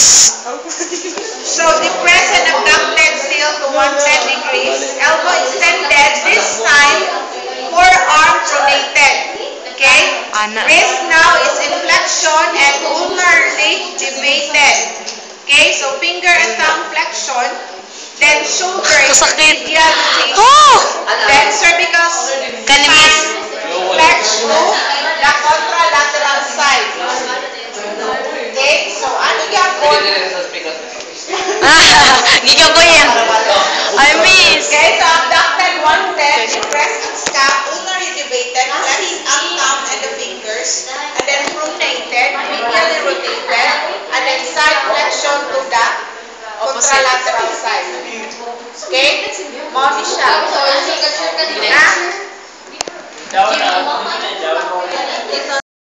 So depress and abducted still to 110 degrees. Elbow extended. This time, forearm pronated. Okay? Wrist now is in flexion and ulnar ridge debated. Okay? So finger and thumb flexion. Then shoulder is medial rotation. Then cervical spine flex to the contralateral side. Okay? So ano yapon? Gigyan ko yan. I miss. Okay, so abducted 110, press scap, ulnar elevated, flex up thumb and the fingers, and then pronated, medially rotated, and then side flexion to the contralateral side. Okay? Mommy siya. So,